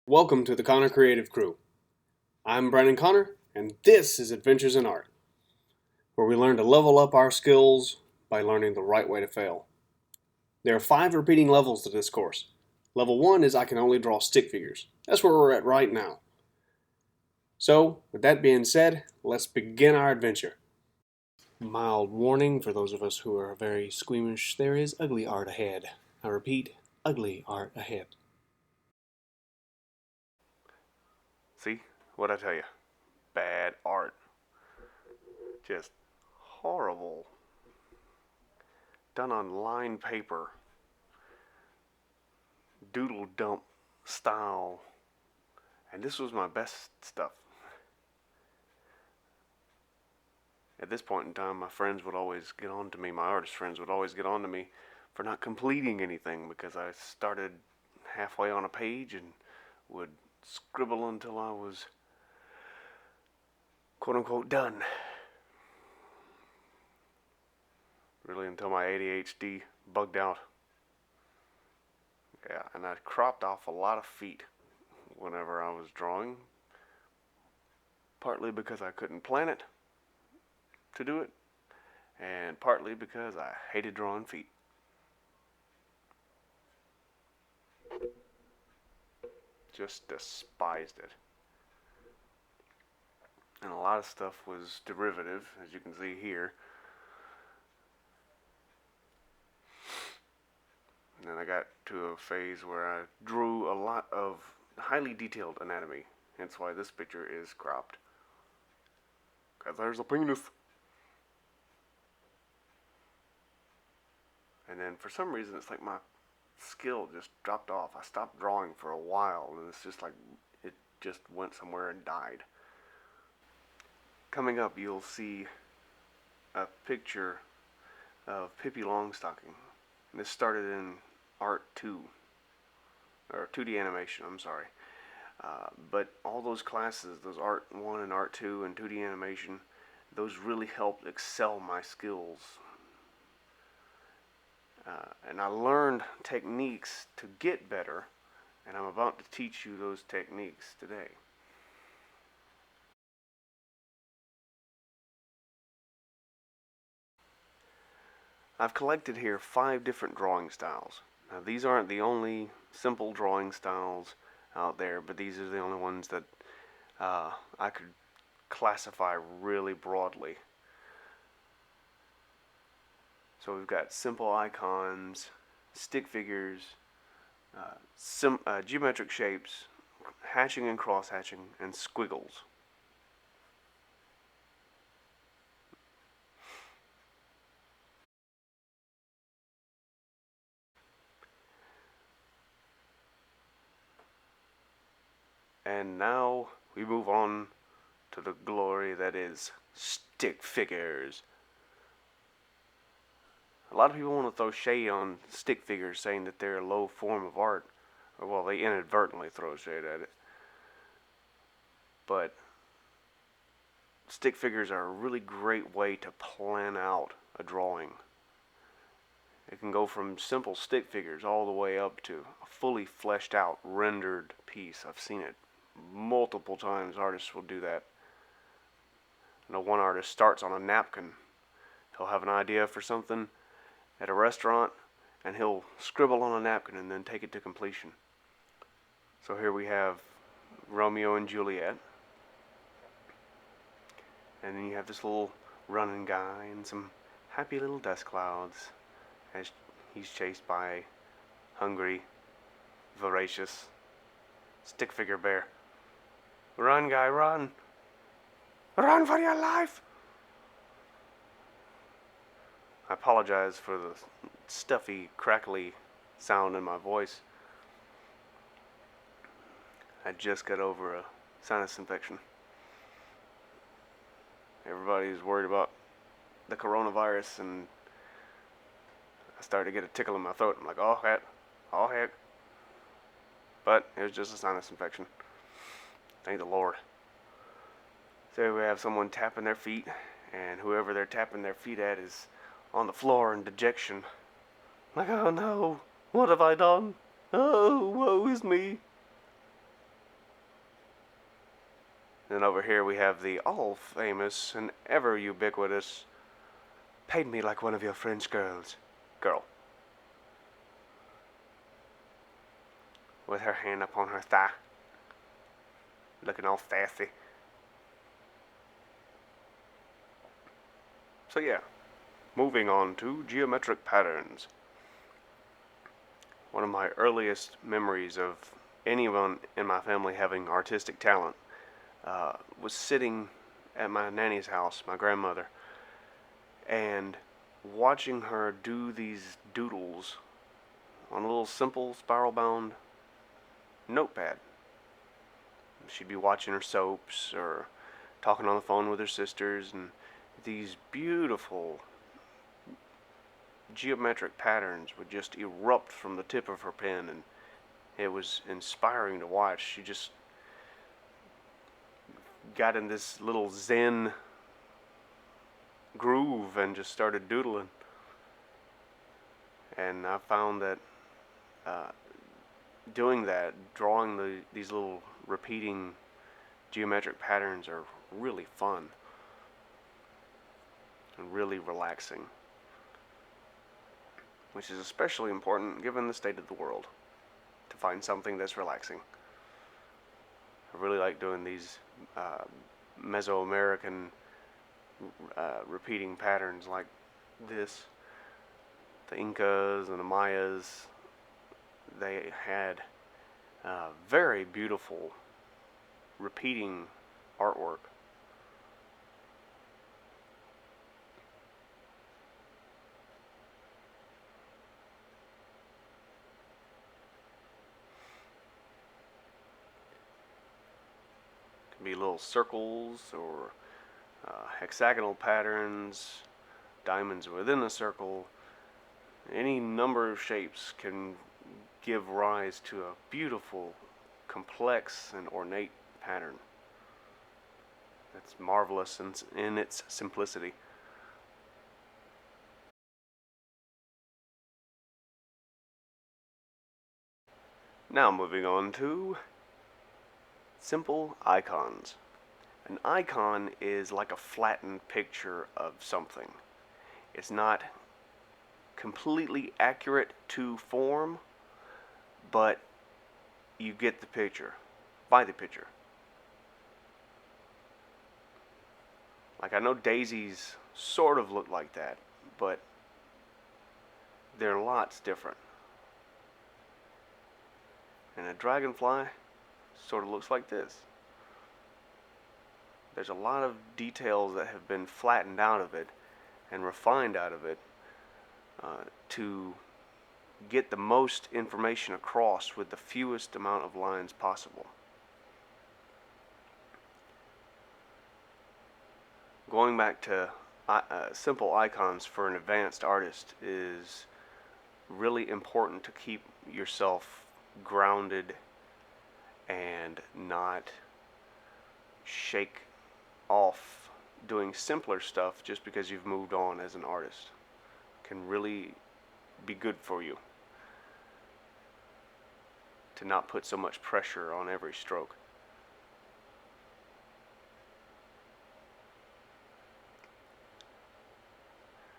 Welcome to the Connor Creative Crew. I'm Brennan Connor, and this is Adventures in Art, where we learn to level up our skills by learning the right way to fail. There are 5 repeating levels to this course. Level 1 is I can only draw stick figures. That's where we're at right now. So, with that being said, let's begin our adventure. Mild warning for those of us who are very squeamish, there is ugly art ahead. I repeat, ugly art ahead. See? What'd I tell you? Bad art. Just horrible. Done on lined paper. Doodle dump style. And this was my best stuff. At this point in time, my friends would always get on to me, my artist friends would always get on to me for not completing anything because I started halfway on a page and would scribble until I was quote unquote done. Really until my ADHD bugged out. Yeah, and I cropped off a lot of feet whenever I was drawing, partly because I couldn't plan it to do it, and partly because I hated drawing feet. Just despised it. And a lot of stuff was derivative, as you can see here. And then I got to a phase where I drew a lot of highly detailed anatomy, hence why this picture is cropped. Because there's a penis. And then for some reason, it's like my skill just dropped off. I stopped drawing for a while, and it's just like it just went somewhere and died. Coming up, you'll see a picture of Pippi Longstocking. And this started in Art 2, or 2D animation, I'm sorry. But all those classes, those Art 1 and Art 2 and 2D animation, those really helped excel my skills. And I learned techniques to get better, and I'm about to teach you those techniques today. I've collected here 5 different drawing styles. Now these aren't the only simple drawing styles out there, but these are the only ones that I could classify really broadly. So we've got simple icons, stick figures, geometric shapes, hatching and cross hatching, and squiggles. And now we move on to the glory that is stick figures. A lot of people want to throw shade on stick figures, saying that they're a low form of art. Or, well, they inadvertently throw shade at it. But stick figures are a really great way to plan out a drawing. It can go from simple stick figures all the way up to a fully fleshed out, rendered piece. I've seen it multiple times. Artists will do that. I know one artist starts on a napkin. He'll have an idea for something at a restaurant, and he'll scribble on a napkin and then take it to completion. So here we have Romeo and Juliet. And then you have this little running guy and some happy little dust clouds as he's chased by a hungry, voracious stick figure bear. Run, guy, run! Run for your life! I apologize for the stuffy, crackly sound in my voice. I just got over a sinus infection. Everybody's worried about the coronavirus, and I started to get a tickle in my throat. I'm like, oh heck, oh heck. But it was just a sinus infection. Thank the Lord. So we have someone tapping their feet, and whoever they're tapping their feet at is on the floor in dejection. Like, oh no, what have I done? Oh, woe is me. And over here we have the all-famous and ever-ubiquitous "Paint me like one of your French girls" girl, with her hand upon her thigh, looking all sassy. So yeah, moving on to geometric patterns. One of my earliest memories of anyone in my family having artistic talent was sitting at my nanny's house, my grandmother, and watching her do these doodles on a little simple spiral bound notepad. She'd be watching her soaps or talking on the phone with her sisters, and these beautiful geometric patterns would just erupt from the tip of her pen, and it was inspiring to watch. She just got in this little zen groove and just started doodling. And I found that doing that, drawing these little repeating geometric patterns, are really fun and really relaxing, which is especially important given the state of the world, to find something that's relaxing. I really like doing these Mesoamerican repeating patterns like this. The Incas and the Mayas, they had very beautiful repeating artwork. It can be little circles or hexagonal patterns, diamonds within a circle. Any number of shapes can give rise to a beautiful, complex, and ornate pattern that's marvelous in its simplicity. Now moving on to simple icons. An icon is like a flattened picture of something. It's not completely accurate to form, but you get the picture by the picture. Like, I know daisies sort of look like that, but they're lots different. And a dragonfly sort of looks like this. There's a lot of details that have been flattened out of it and refined out of it to get the most information across with the fewest amount of lines possible. Going back to simple icons for an advanced artist is really important to keep yourself grounded and not shake off doing simpler stuff just because you've moved on as an artist. Can really be good for you to not put so much pressure on every stroke.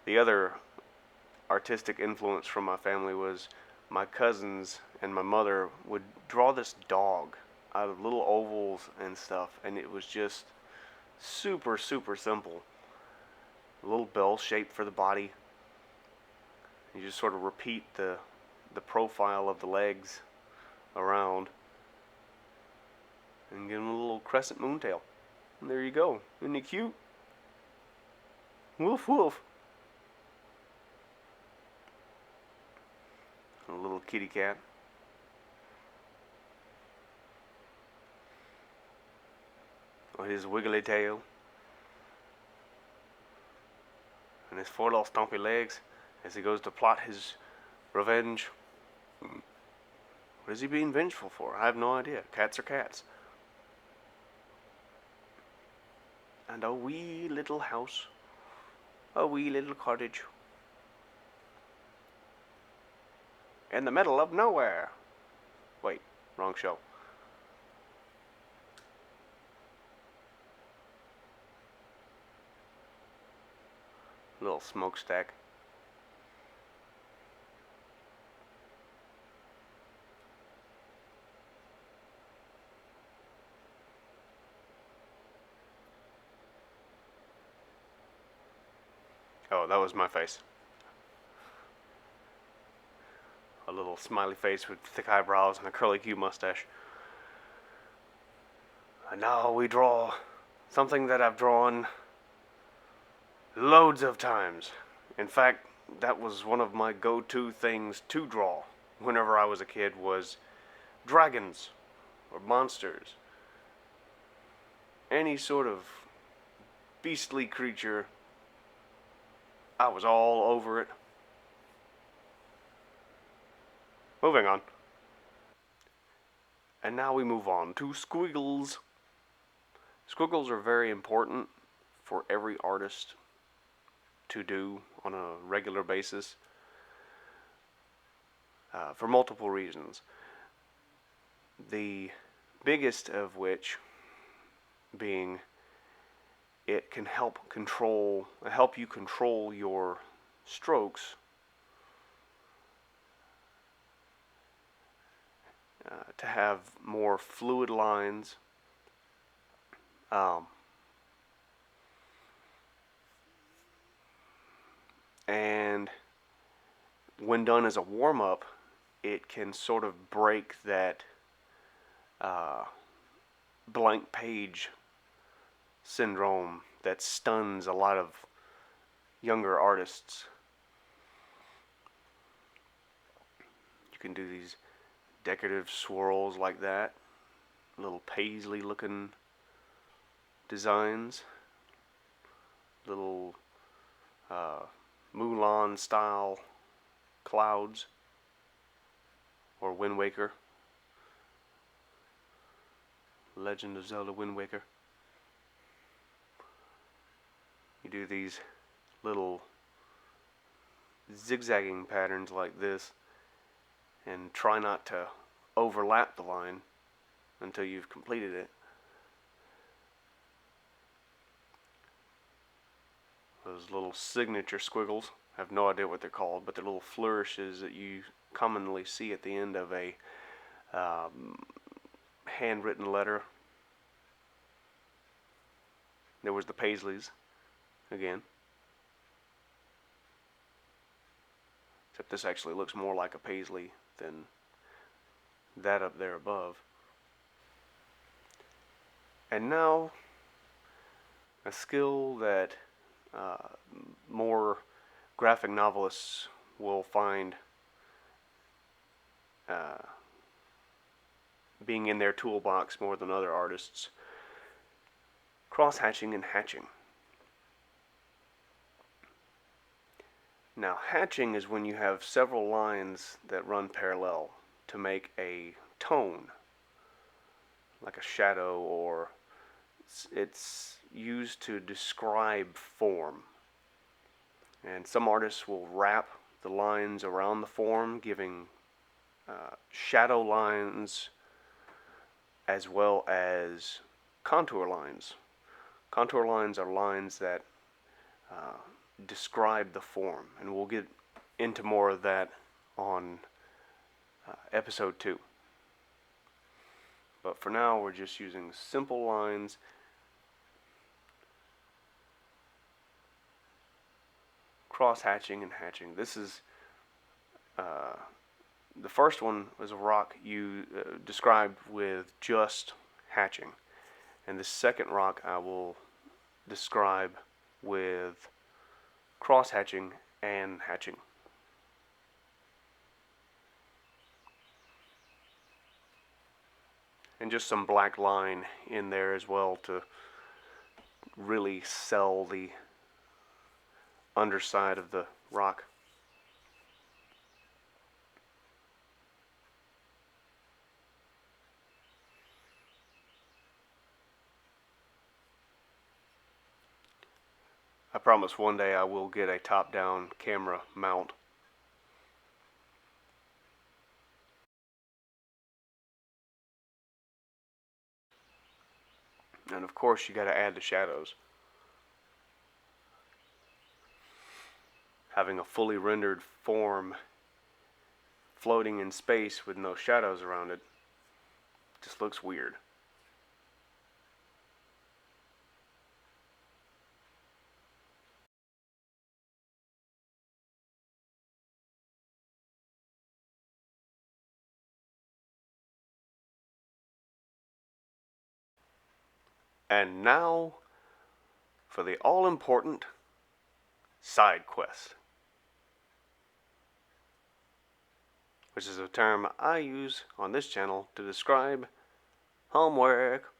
The other artistic influence from my family was my cousins and my mother would draw this dog out of little ovals and stuff, and it was just super simple. A little bell shape for the body. You just sort of repeat the profile of the legs around and give them a little crescent moontail. And there you go. Isn't he cute? Woof woof. A little kitty cat. With his wiggly tail and his four little stompy legs as he goes to plot his revenge. What is he being vengeful for? I have no idea. Cats are cats. And a wee little house, a wee little cottage in the middle of nowhere. Wait, wrong show. little smokestack. Oh, that was my face. A little smiley face with thick eyebrows and a curly Q mustache. And now we draw something that I've drawn loads of times. In fact, that was one of my go-to things to draw whenever I was a kid, was dragons or monsters. Any sort of beastly creature, I was all over it. Moving on. And now we move on to squiggles. Squiggles are very important for every artist to do on a regular basis, for multiple reasons. The biggest of which being it can help you control your strokes, to have more fluid lines, and when done as a warm-up, it can sort of break that blank page syndrome that stuns a lot of younger artists. You can do these decorative swirls like that, little paisley looking designs, little Mulan style clouds, or Wind Waker, Legend of Zelda Wind Waker. You do these little zigzagging patterns like this and try not to overlap the line until you've completed it. Those little signature squiggles, I have no idea what they're called, but they're little flourishes that you commonly see at the end of a handwritten letter. There was the paisleys again, except this actually looks more like a paisley than that up there above. And now, a skill that more graphic novelists will find being in their toolbox more than other artists: cross-hatching and hatching. Now, hatching is when you have several lines that run parallel to make a tone, like a shadow, or it's used to describe form. And some artists will wrap the lines around the form, giving shadow lines as well as contour lines. Contour lines are lines that describe the form, and we'll get into more of that on episode 2. But for now, we're just using simple lines. Cross-hatching and hatching. This is the first one was a rock you described with just hatching, and the second rock I will describe with cross-hatching and hatching. And just some black line in there as well to really sell the underside of the rock. I promise one day I will get a top-down camera mount. And of course you got to add the shadows. having a fully rendered form floating in space with no shadows around it just looks weird. And now for the all-important side quest, which is a term I use on this channel to describe homework.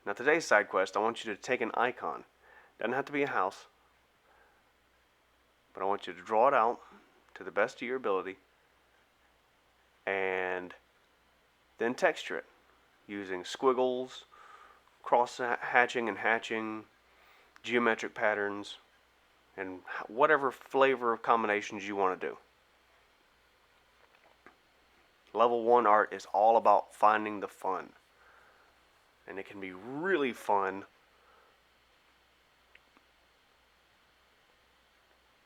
Now today's side quest, I want you to take an icon. Doesn't have to be a house, but I want you to draw it out to the best of your ability and then texture it using squiggles, cross hatching and hatching, geometric patterns, and whatever flavor of combinations you want to do. Level 1 art is all about finding the fun. And it can be really fun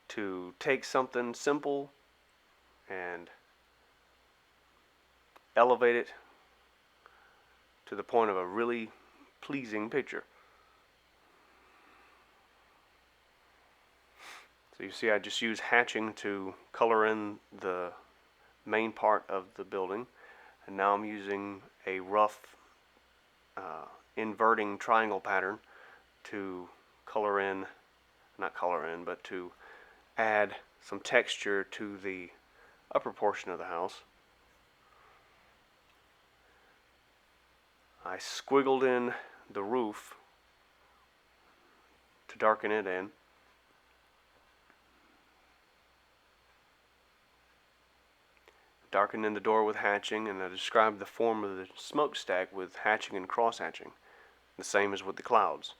to take something simple and elevate it to the point of a really pleasing picture. So you see I just use hatching to color in the main part of the building, and now I'm using a rough inverting triangle pattern to color in, not color in, but to add some texture to the upper portion of the house. I squiggled in the roof to darken it in. Darkened in the door with hatching, and I described the form of the smokestack with hatching and cross-hatching. The same as with the clouds.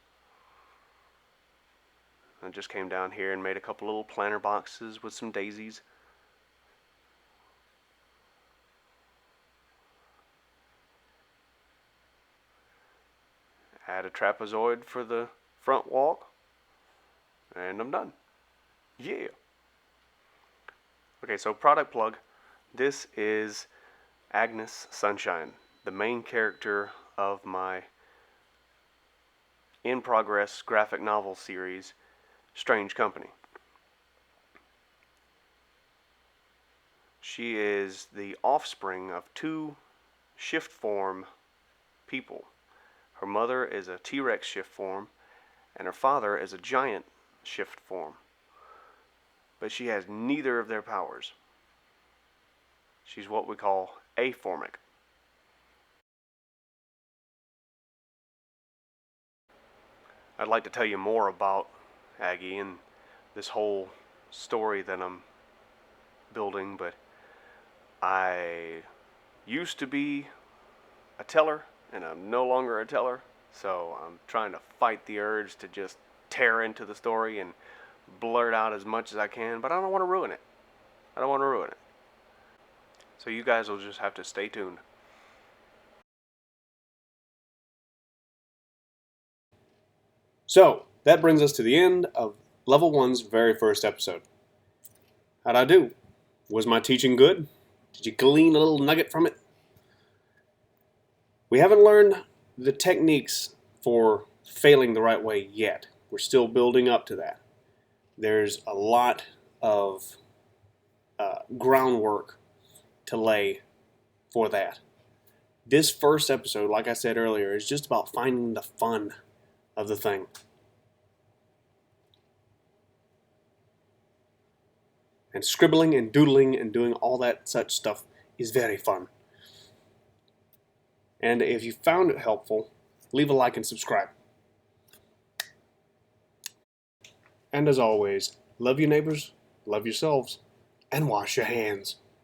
I just came down here and made a couple little planter boxes with some daisies. Add a trapezoid for the front walk, and I'm done. Yeah! Okay, so product plug. This is Agnes Sunshine, the main character of my in-progress graphic novel series, Strange Company. She is the offspring of two shift form people. Her mother is a T-Rex shift form, and her father is a giant shift form. But she has neither of their powers. She's what we call aformic. I'd like to tell you more about Aggie and this whole story that I'm building, but I used to be a teller, and I'm no longer a teller, so I'm trying to fight the urge to just tear into the story and blurt out as much as I can, but I don't want to ruin it. I don't want to ruin it. So you guys will just have to stay tuned. So, that brings us to the end of Level 1's very first episode. How'd I do? Was my teaching good? Did you glean a little nugget from it? We haven't learned the techniques for failing the right way yet. We're still building up to that. There's a lot of groundwork to lay for that. This first episode, like I said earlier, is just about finding the fun of the thing. And scribbling and doodling and doing all that such stuff is very fun. And if you found it helpful, leave a like and subscribe. And as always, love your neighbors, love yourselves, and wash your hands.